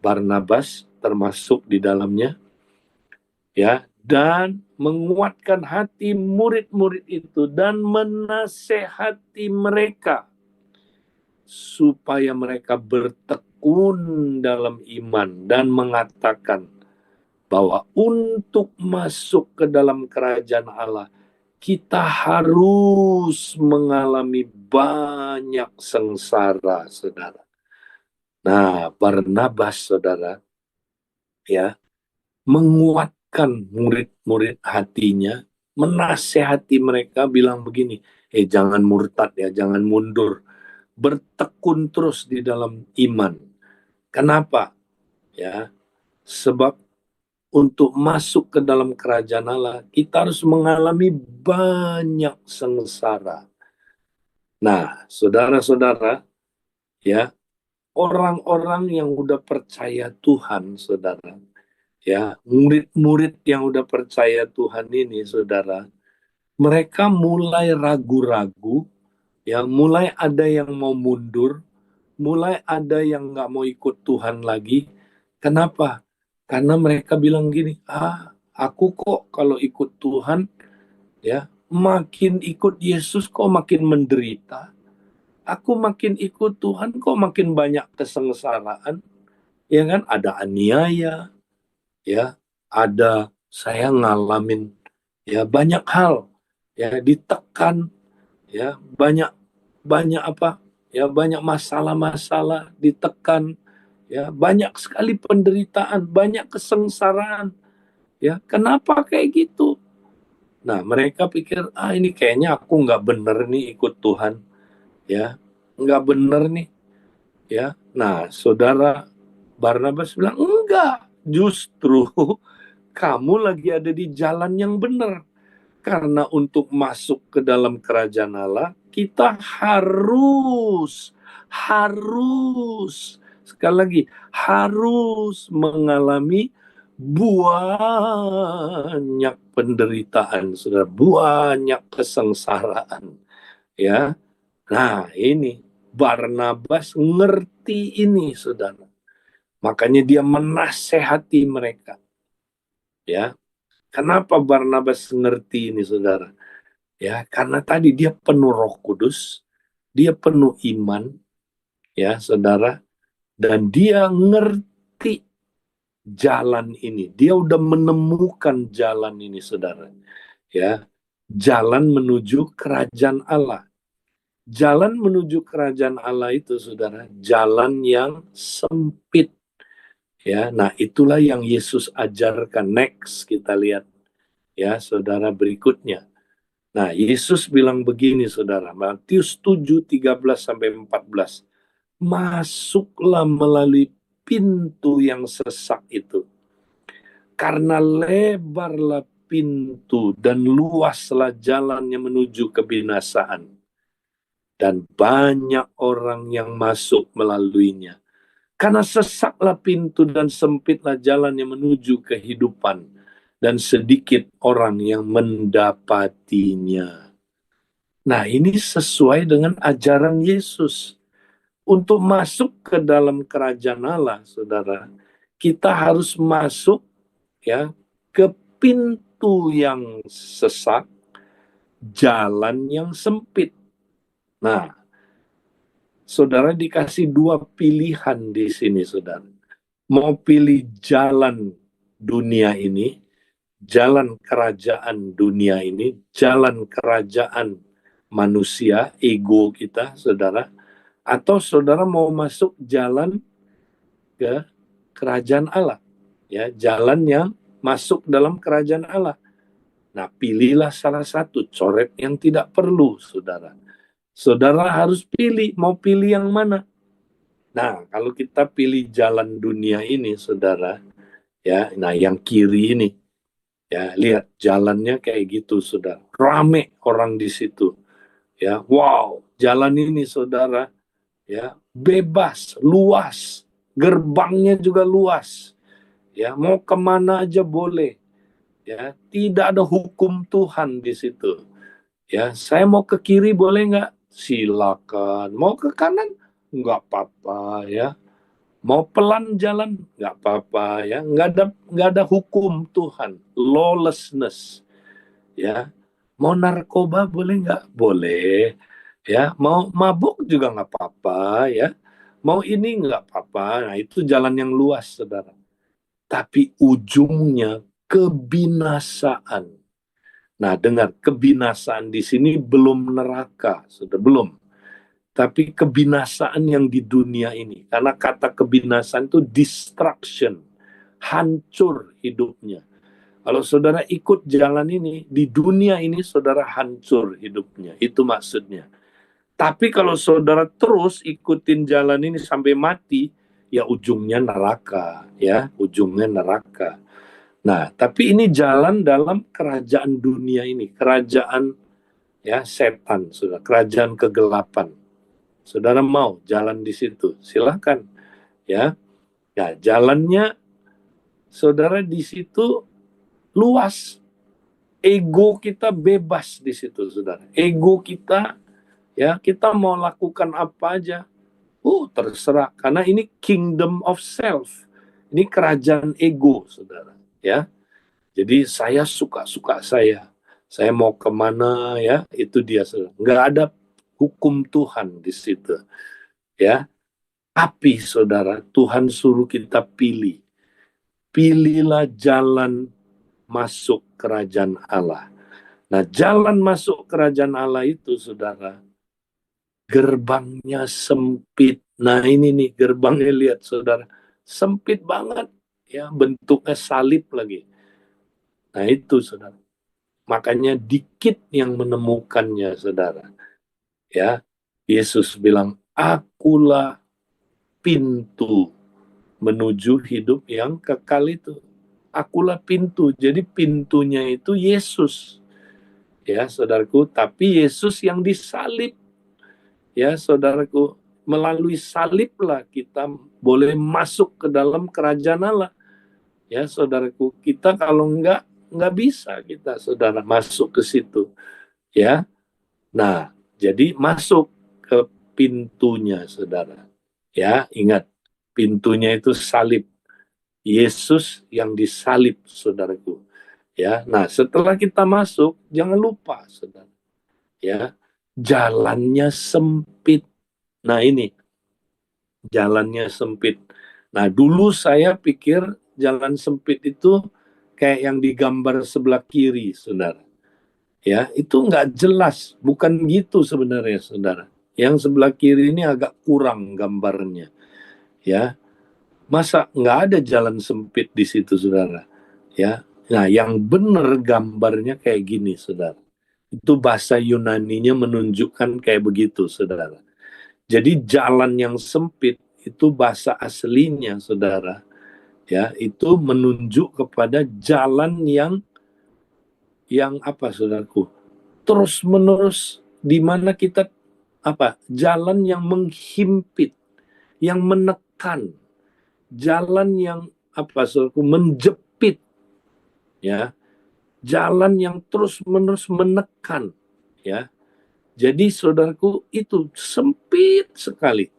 Barnabas termasuk di dalamnya, ya, dan menguatkan hati murid-murid itu dan menasehati mereka supaya mereka bertekun dalam iman dan mengatakan bahwa untuk masuk ke dalam kerajaan Allah kita harus mengalami banyak sengsara, saudara. Nah, Barnabas, saudara, ya, menguatkan murid-murid hatinya, menasehati mereka, bilang begini, jangan murtad ya, jangan mundur, bertekun terus di dalam iman. Kenapa? Ya, sebab untuk masuk ke dalam kerajaan Allah, kita harus mengalami banyak sengsara. Nah, saudara-saudara, ya, orang-orang yang udah percaya Tuhan, saudara, ya, murid-murid yang udah percaya Tuhan ini, saudara, mereka mulai ragu-ragu, ya, mulai ada yang mau mundur, mulai ada yang nggak mau ikut Tuhan lagi. Kenapa? Karena mereka bilang gini, aku kok kalau ikut Tuhan, ya, makin ikut Yesus kok makin menderita. Aku makin ikut Tuhan kok makin banyak kesengsaraan. Ya kan, ada aniaya, ya, ada saya ngalamin, ya, banyak hal, ya, ditekan, ya, banyak banyak apa, ya, banyak masalah-masalah, ditekan, ya, banyak sekali penderitaan, banyak kesengsaraan, ya, kenapa kayak gitu? Nah, mereka pikir, ini kayaknya aku nggak bener nih ikut Tuhan, ya, nggak bener nih, ya. Nah, saudara Barnabas bilang, enggak, justru kamu lagi ada di jalan yang benar. Karena untuk masuk ke dalam kerajaan Allah, kita harus, sekali lagi, harus mengalami banyak penderitaan, saudara, banyak kesengsaraan, ya. Nah, ini Barnabas ngerti ini, saudara. Makanya dia menasehati mereka, ya. Kenapa Barnabas ngerti ini, saudara? Ya, karena tadi dia penuh Roh Kudus, dia penuh iman, ya, saudara, dan dia ngerti jalan ini. Dia udah menemukan jalan ini, saudara. Ya, jalan menuju kerajaan Allah. Jalan menuju kerajaan Allah itu, saudara, jalan yang sempit. Ya, nah itulah yang Yesus ajarkan. Next kita lihat, ya, saudara, berikutnya. Nah, Yesus bilang begini, saudara, Matius 7:13-14. Masuklah melalui pintu yang sesak itu. Karena lebarlah pintu dan luaslah jalannya menuju kebinasaan. Dan banyak orang yang masuk melaluinya. Karena sesaklah pintu dan sempitlah jalan yang menuju kehidupan. Dan sedikit orang yang mendapatinya. Nah, ini sesuai dengan ajaran Yesus. Untuk masuk ke dalam kerajaan Allah, saudara, kita harus masuk, ya, ke pintu yang sesak, jalan yang sempit. Nah, saudara dikasih dua pilihan di sini, saudara. Mau pilih jalan dunia ini, jalan kerajaan dunia ini, jalan kerajaan manusia, ego kita, saudara, atau saudara mau masuk jalan ke kerajaan Allah, ya, jalan yang masuk dalam kerajaan Allah. Nah, pilihlah salah satu, coret yang tidak perlu, saudara. Saudara harus pilih, mau pilih yang mana? Nah, kalau kita pilih jalan dunia ini, saudara, ya, nah yang kiri ini, ya, lihat jalannya kayak gitu, saudara. Rame orang di situ, ya. Wow, jalan ini, saudara, ya, bebas, luas, gerbangnya juga luas, ya. Mau kemana aja boleh, ya. Tidak ada hukum Tuhan di situ, ya. Saya mau ke kiri boleh nggak? Silakan. Mau ke kanan? Nggak apa-apa, ya. Mau pelan jalan nggak apa-apa, ya, nggak ada hukum Tuhan, lawlessness, ya. Mau narkoba boleh nggak? Boleh, ya. Mau mabuk juga nggak apa-apa, ya. Mau ini nggak apa-apa. Nah, itu jalan yang luas, saudara. Tapi ujungnya kebinasaan. Nah, dengar, kebinasaan di sini belum neraka, sudah belum. Tapi kebinasaan yang di dunia ini. Karena kata kebinasaan itu destruction, hancur hidupnya. Kalau saudara ikut jalan ini, di dunia ini saudara hancur hidupnya. Itu maksudnya. Tapi kalau saudara terus ikutin jalan ini sampai mati, ya ujungnya neraka, ya, ujungnya neraka. Nah, tapi ini jalan dalam kerajaan dunia ini, kerajaan, ya, setan, sudah, kerajaan kegelapan. Saudara mau jalan di situ, silahkan, ya. Ya, jalannya saudara di situ luas. Ego kita bebas di situ, saudara. Ego kita, ya, kita mau lakukan apa aja. Terserah. Karena ini kingdom of self. Ini kerajaan ego, saudara. Ya, jadi saya suka-suka saya. Saya mau kemana, ya, itu dia, saudara. Nggak ada hukum Tuhan di situ, ya. Tapi, saudara, Tuhan suruh kita pilih. Pilihlah jalan masuk kerajaan Allah. Nah, jalan masuk kerajaan Allah itu, saudara, gerbangnya sempit. Nah, ini nih gerbangnya, lihat, saudara, sempit banget, ya, bentuknya salib lagi. Nah, itu, saudara. Makanya dikit yang menemukannya, saudara. Ya, Yesus bilang, akulah pintu menuju hidup yang kekal itu. Akulah pintu. Jadi pintunya itu Yesus. Ya, saudaraku, tapi Yesus yang disalib. Ya, saudaraku, melalui saliblah kita boleh masuk ke dalam kerajaan Allah. Ya, saudaraku, kita kalau nggak bisa kita, saudara, masuk ke situ. Ya, nah, jadi masuk ke pintunya, saudara. Ya, ingat, pintunya itu salib. Yesus yang disalib, saudaraku. Ya, nah, setelah kita masuk, jangan lupa, saudara. Ya, jalannya sempit. Nah, ini jalannya sempit. Nah, dulu saya pikir jalan sempit itu kayak yang digambar sebelah kiri, saudara. Ya, itu nggak jelas, bukan gitu sebenarnya, saudara. Yang sebelah kiri ini agak kurang gambarnya, ya. Masa nggak ada jalan sempit di situ, saudara? Ya, nah, yang benar gambarnya kayak gini, saudara. Itu bahasa Yunaninya menunjukkan kayak begitu, saudara. Jadi jalan yang sempit itu bahasa aslinya, saudara, ya, itu menunjuk kepada jalan yang apa, saudaraku? Terus menerus, di mana kita apa? Jalan yang menghimpit, yang menekan, jalan yang apa, saudaraku? Menjepit, ya, jalan yang terus menerus menekan, ya. Jadi, saudaraku, itu sempit sekali.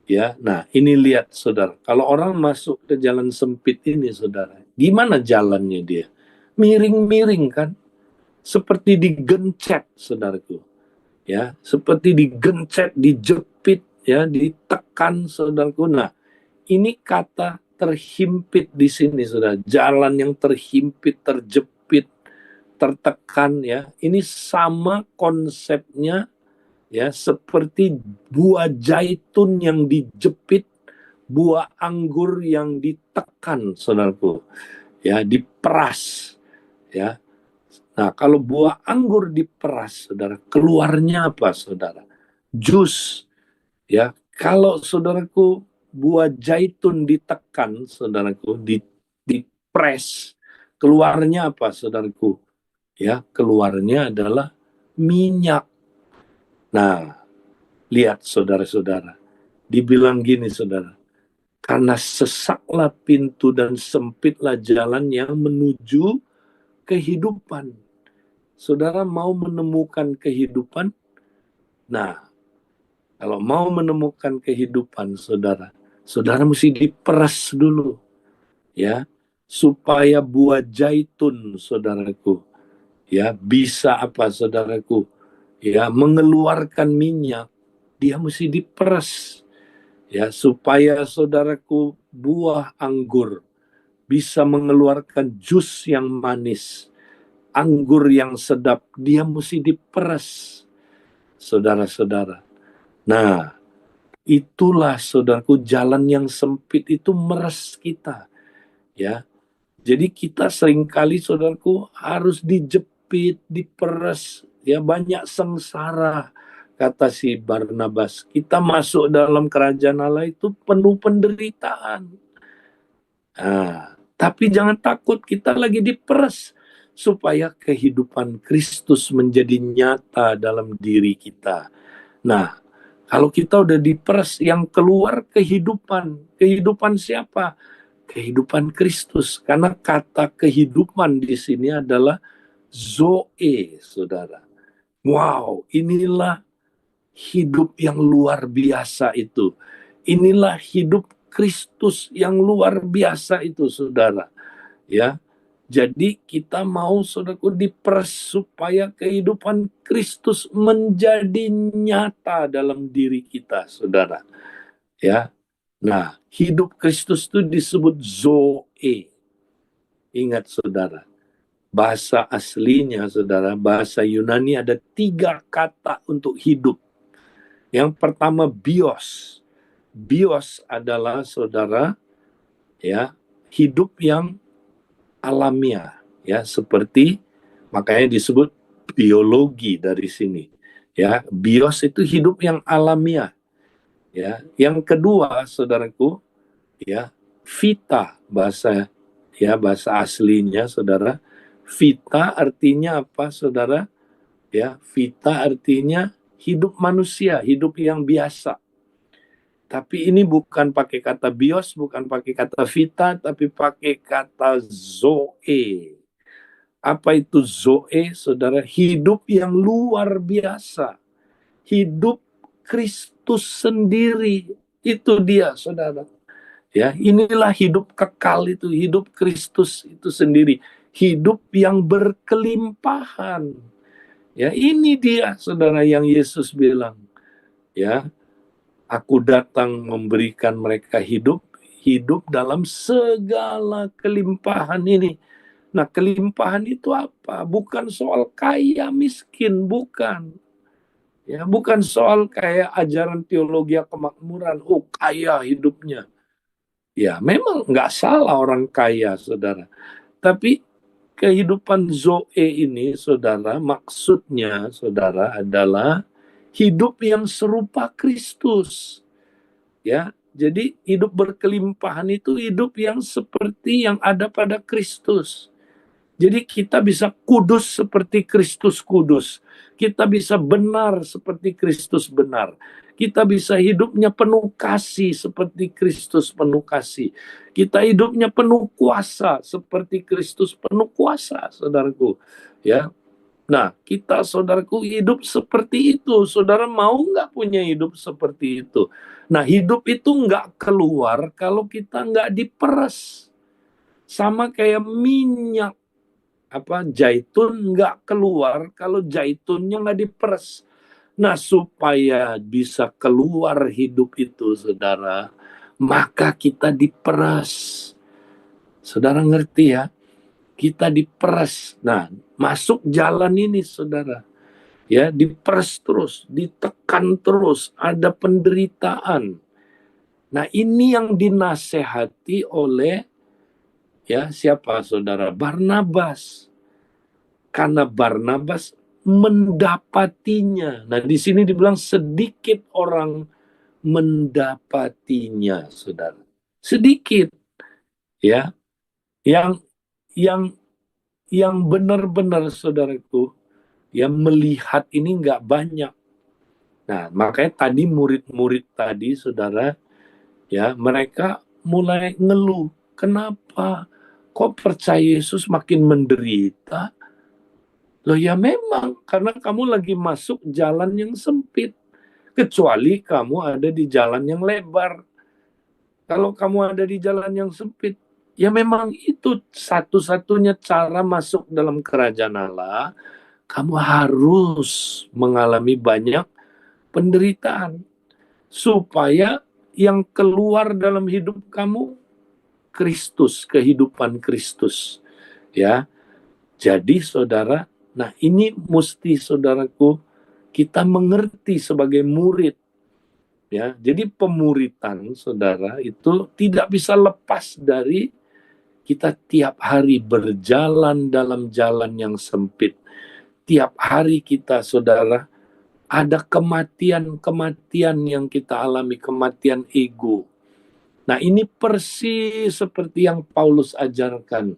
Ya, nah, ini lihat, saudara. Kalau orang masuk ke jalan sempit ini, saudara, gimana jalannya dia? Miring-miring, kan? Seperti digencet, saudaraku. Ya, seperti digencet, dijepit, ya, ditekan, saudaraku. Nah, ini kata terhimpit di sini, saudara. Jalan yang terhimpit, terjepit, tertekan, ya. Ini sama konsepnya, ya, seperti buah zaitun yang dijepit, buah anggur yang ditekan, saudaraku, ya, diperas, ya. Nah, kalau buah anggur diperas, saudara, keluarnya apa, saudara? Jus, ya, Kalau saudaraku buah zaitun ditekan, saudaraku, di press, keluarnya apa, saudaraku? Ya, keluarnya adalah minyak. Nah, lihat saudara-saudara, dibilang gini saudara, karena sesaklah pintu dan sempitlah jalan yang menuju kehidupan. Saudara mau menemukan kehidupan? Nah, kalau mau menemukan kehidupan saudara, saudara mesti diperas dulu, ya, supaya buah zaitun, saudaraku, ya, bisa apa, saudaraku, ya, mengeluarkan minyak, dia mesti diperas, ya, supaya saudaraku buah anggur bisa mengeluarkan jus yang manis, anggur yang sedap, dia mesti diperas, saudara-saudara. Nah, itulah saudaraku jalan yang sempit itu meres kita, ya. Jadi kita seringkali saudaraku harus dijepit, diperas, ya, banyak sengsara. Kata si Barnabas, kita masuk dalam kerajaan Allah itu penuh penderitaan. Nah, tapi jangan takut, kita lagi diperas supaya kehidupan Kristus menjadi nyata dalam diri kita. Nah, kalau kita udah diperas, yang keluar kehidupan. Kehidupan siapa? Kehidupan Kristus. Karena kata kehidupan di sini adalah Zoe, saudara. Wow, inilah hidup yang luar biasa itu. Inilah hidup Kristus yang luar biasa itu, saudara. Ya, jadi kita mau saudaraku diperas supaya kehidupan Kristus menjadi nyata dalam diri kita, saudara. Ya, nah hidup Kristus itu disebut Zoe. Ingat saudara, bahasa aslinya saudara, bahasa Yunani ada 3 kata untuk hidup. Yang pertama bios. Bios adalah saudara, ya, hidup yang alamiah, ya, seperti makanya disebut biologi dari sini, ya. Bios itu hidup yang alamiah, ya. Yang kedua saudaraku, ya, vita, bahasa aslinya saudara. Vita artinya apa saudara? Ya, vita artinya hidup manusia, hidup yang biasa. Tapi ini bukan pakai kata bios, bukan pakai kata vita, tapi pakai kata zoe. Apa itu zoe, saudara? Hidup yang luar biasa. Hidup Kristus sendiri. Itu dia, saudara. Ya, inilah hidup kekal itu, hidup Kristus itu sendiri. Hidup yang berkelimpahan. Ya, ini dia, saudara, yang Yesus bilang. Ya, aku datang memberikan mereka hidup dalam segala kelimpahan ini. Nah, kelimpahan itu apa? Bukan soal kaya miskin, bukan. Ya, bukan soal kayak ajaran teologi kemakmuran, oh kaya hidupnya. Ya, memang nggak salah orang kaya, saudara. Tapi kehidupan Zoe ini, saudara, maksudnya, saudara, adalah hidup yang serupa Kristus. Ya, jadi hidup berkelimpahan itu hidup yang seperti yang ada pada Kristus. Jadi kita bisa kudus seperti Kristus kudus. Kita bisa benar seperti Kristus benar. Kita bisa hidupnya penuh kasih seperti Kristus penuh kasih. Kita hidupnya penuh kuasa seperti Kristus penuh kuasa, saudaraku. Ya, nah, kita saudaraku hidup seperti itu. Saudara mau nggak punya hidup seperti itu? Nah, hidup itu nggak keluar kalau kita nggak diperas. Sama kayak minyak zaitun nggak keluar kalau zaitunnya nggak diperas. Nah, supaya bisa keluar hidup itu, saudara, maka kita diperas. Saudara ngerti ya? Kita diperas. Nah, masuk jalan ini, saudara. Ya, diperas terus, ditekan terus, ada penderitaan. Nah, ini yang dinasehati oleh, ya, siapa saudara? Barnabas. Karena Barnabas mendapatinya. Nah, di sini dibilang sedikit orang mendapatinya, saudara. Sedikit, ya, yang yang benar-benar, saudaraku, yang melihat ini nggak banyak. Nah, makanya tadi murid-murid tadi, saudara, ya, mereka mulai ngeluh. Kenapa? Kok percaya Yesus makin menderita? Loh ya memang, karena kamu lagi masuk jalan yang sempit. Kecuali kamu ada di jalan yang lebar. Kalau kamu ada di jalan yang sempit, ya memang itu satu-satunya cara masuk dalam kerajaan Allah. Kamu harus mengalami banyak penderitaan. Supaya yang keluar dalam hidup kamu, Kristus, kehidupan Kristus. Ya, jadi saudara, nah ini mesti saudaraku, kita mengerti sebagai murid. Ya, jadi pemuritan, saudara, itu tidak bisa lepas dari kita tiap hari berjalan dalam jalan yang sempit. Tiap hari kita, saudara, ada kematian-kematian yang kita alami, kematian ego. Nah, ini persis seperti yang Paulus ajarkan,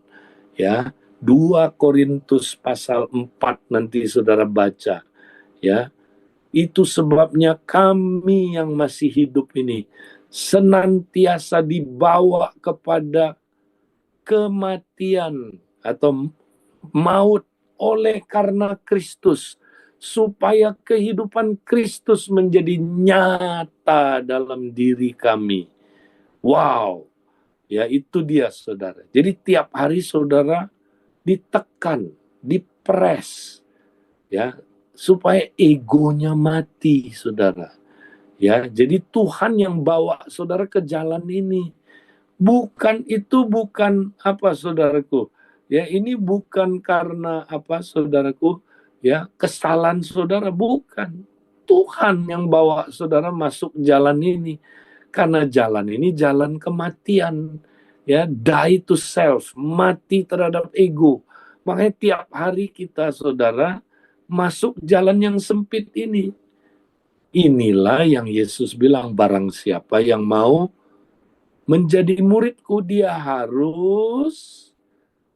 ya. 2 Korintus pasal 4 nanti saudara baca, ya. Itu sebabnya kami yang masih hidup ini senantiasa dibawa kepada kematian atau maut oleh karena Kristus, supaya kehidupan Kristus menjadi nyata dalam diri kami. Wow, ya itu dia, saudara. Jadi tiap hari saudara ditekan, dipres, ya, supaya egonya mati, saudara. Ya, jadi Tuhan yang bawa saudara ke jalan ini. Bukan apa, saudaraku. Ya, ini bukan karena apa, saudaraku, ya, kesalahan saudara, bukan. Tuhan yang bawa saudara masuk jalan ini. Karena jalan ini jalan kematian. Ya, die to self, mati terhadap ego. Makanya tiap hari kita, saudara, masuk jalan yang sempit ini. Inilah yang Yesus bilang, barang siapa yang mau menjadi muridku, dia harus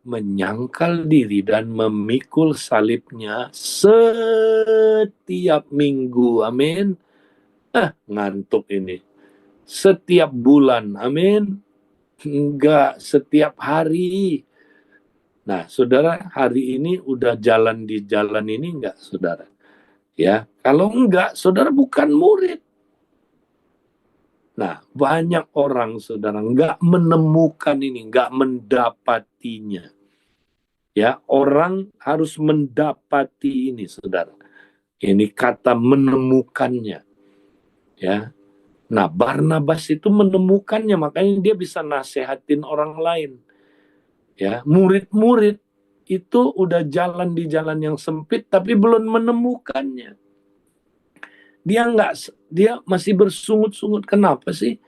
menyangkal diri dan memikul salibnya setiap minggu. Amin. Ngantuk ini. Setiap bulan. Amin. Enggak, setiap hari. Nah, saudara, hari ini udah jalan di jalan ini enggak, saudara? Ya, kalau enggak, saudara bukan murid. Nah, banyak orang, saudara, enggak menemukan ini, enggak mendapatinya. Ya, orang harus mendapati ini, saudara. Ini kata menemukannya. Ya. Nah, Barnabas itu menemukannya, makanya dia bisa nasehatin orang lain. Ya, murid-murid itu udah jalan di jalan yang sempit tapi belum menemukannya. Dia masih bersungut-sungut, kenapa sih?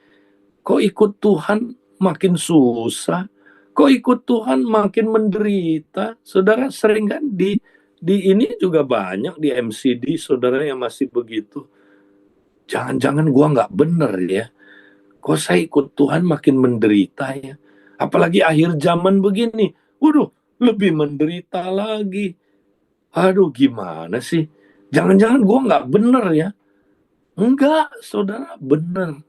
Kok ikut Tuhan makin susah? Kok ikut Tuhan makin menderita? Saudara sering kan di ini juga banyak di MCD saudara yang masih begitu. Jangan-jangan gua nggak bener ya. Kok saya ikut Tuhan makin menderita ya? Apalagi akhir zaman begini. Waduh, lebih menderita lagi. Aduh, gimana sih? Jangan-jangan gua nggak bener ya? Enggak, saudara, bener.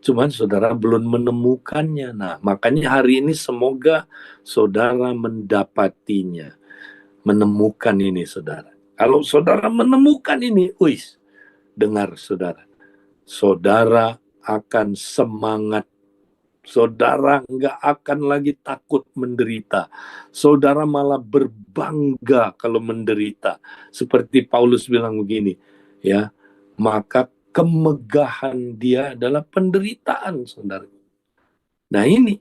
Cuman saudara belum menemukannya. Nah, makanya hari ini semoga saudara mendapatinya. Menemukan ini, saudara. Kalau saudara menemukan ini, dengar, saudara. Saudara akan semangat. Saudara nggak akan lagi takut menderita. Saudara malah berbangga kalau menderita. Seperti Paulus bilang begini, ya, maka kemegahan dia adalah penderitaan, saudara. Nah ini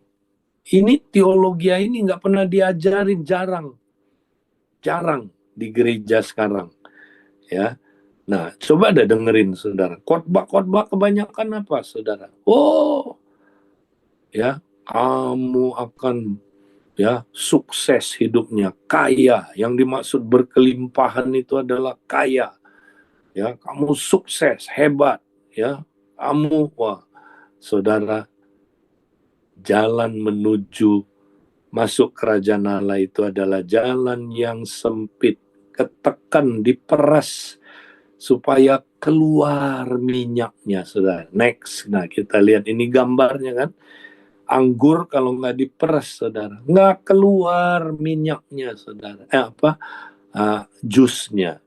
teologi ini nggak pernah diajarin, jarang di gereja sekarang, ya. Nah, coba ada dengerin, saudara. Khotbah kebanyakan apa, saudara? Oh, ya, kamu akan ya sukses hidupnya, kaya. Yang dimaksud berkelimpahan itu adalah kaya. Ya, kamu sukses, hebat, ya. kamu, wah, saudara, jalan menuju masuk kerajaan Allah itu adalah jalan yang sempit, ketekan, diperas, supaya keluar minyaknya, saudara. Next, nah kita lihat ini gambarnya kan. Anggur kalau nggak diperas, saudara, nggak keluar minyaknya, saudara. Jusnya,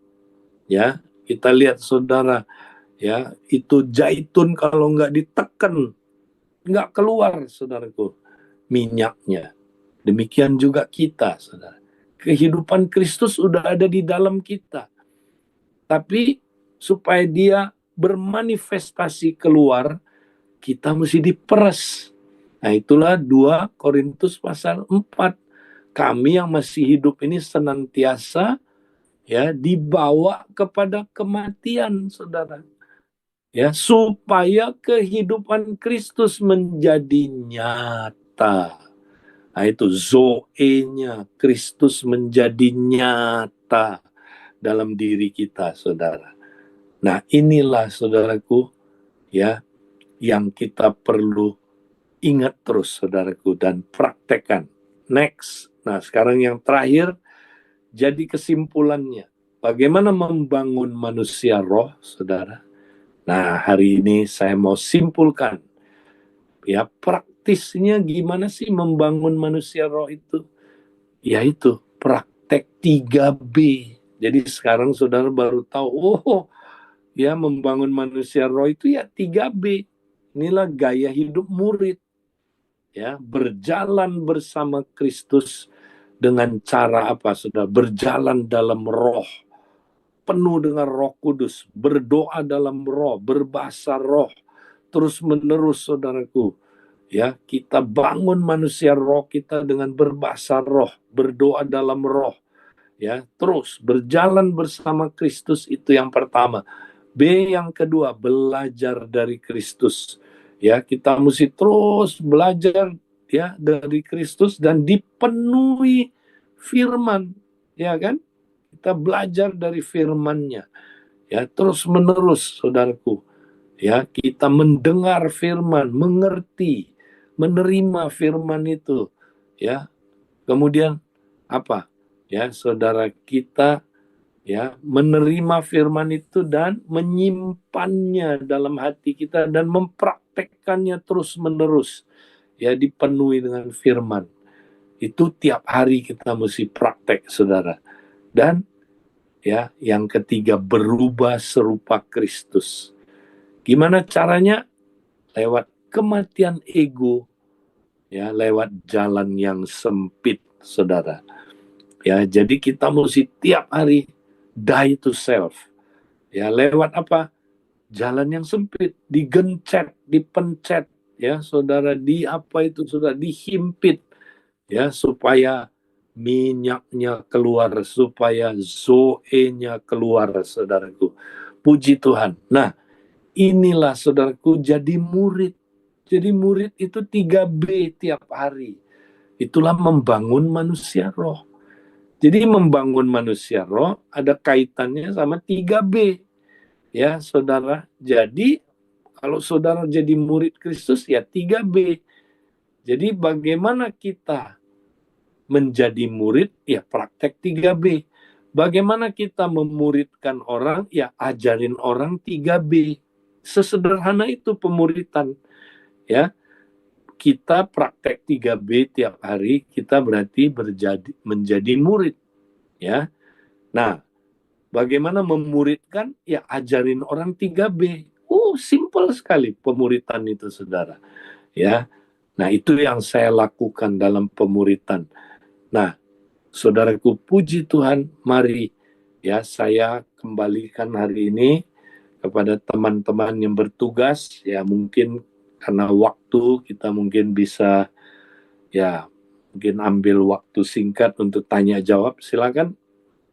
ya. Kita lihat, saudara, ya, itu zaitun kalau nggak ditekan, nggak keluar, saudaraku, minyaknya. Demikian juga kita, saudara. Kehidupan Kristus sudah ada di dalam kita. Tapi supaya dia bermanifestasi keluar, kita mesti diperas. Nah, itulah 2 Korintus pasal 4. Kami yang masih hidup ini senantiasa ya dibawa kepada kematian, saudara. Ya, supaya kehidupan Kristus menjadi nyata. Nah, itu zoe-nya, Kristus menjadi nyata dalam diri kita, saudara. Nah, inilah, saudaraku, ya, yang kita perlu ingat terus, saudaraku, dan praktekkan. Next. Nah, sekarang yang terakhir, jadi kesimpulannya. Bagaimana membangun manusia roh, saudara? Nah, hari ini saya mau simpulkan. Ya, praktisnya gimana sih membangun manusia roh itu? Yaitu praktek 3B. Jadi sekarang saudara baru tahu, oh, ya membangun manusia roh itu ya 3B. Inilah gaya hidup murid. Ya, berjalan bersama Kristus dengan cara apa, saudara? Berjalan dalam roh, penuh dengan Roh Kudus, berdoa dalam roh, berbahasa roh, terus menerus, saudaraku. Ya, kita bangun manusia roh kita dengan berbahasa roh, berdoa dalam roh. Ya, terus berjalan bersama Kristus, itu yang pertama. B, yang kedua, belajar dari Kristus. Ya, kita mesti terus belajar ya dari Kristus dan dipenuhi firman, ya kan? Kita belajar dari firman-Nya. Ya, terus menerus, saudaraku. Ya, kita mendengar firman, mengerti, menerima firman itu. Ya, kemudian apa? Ya, saudara, kita ya menerima firman itu dan menyimpannya dalam hati kita dan mempraktekkannya terus menerus, ya, dipenuhi dengan firman itu. Tiap hari kita mesti praktek, saudara. Dan ya, yang ketiga, berubah serupa Kristus. Gimana caranya? Lewat kematian ego, ya, lewat jalan yang sempit, saudara. Ya, jadi kita mesti tiap hari die to self. Ya, lewat apa? Jalan yang sempit, digencet, dipencet, ya, saudara, di apa itu, saudara, dihimpit, ya, supaya minyaknya keluar, supaya zoe-nya keluar, saudaraku. Puji Tuhan. Nah, inilah, saudaraku, jadi murid. Jadi murid itu 3B tiap hari. Itulah membangun manusia roh. Jadi membangun manusia roh ada kaitannya sama 3B. Ya, saudara. Jadi kalau saudara jadi murid Kristus, ya 3B. Jadi bagaimana kita menjadi murid? Ya praktek 3B. Bagaimana kita memuridkan orang? Ya ajarin orang 3B. Sesederhana itu pemuritan. Ya, kita praktek 3B tiap hari, kita berarti menjadi murid. Ya. Nah, bagaimana memuridkan? Ya ajarin orang 3B. Simple sekali pemuritan itu, saudara. Ya. Nah, itu yang saya lakukan dalam pemuritan. Nah, saudaraku, puji Tuhan, mari ya saya kembalikan hari ini kepada teman-teman yang bertugas. Ya, mungkin karena waktu kita mungkin bisa ya mungkin ambil waktu singkat untuk tanya jawab. Silakan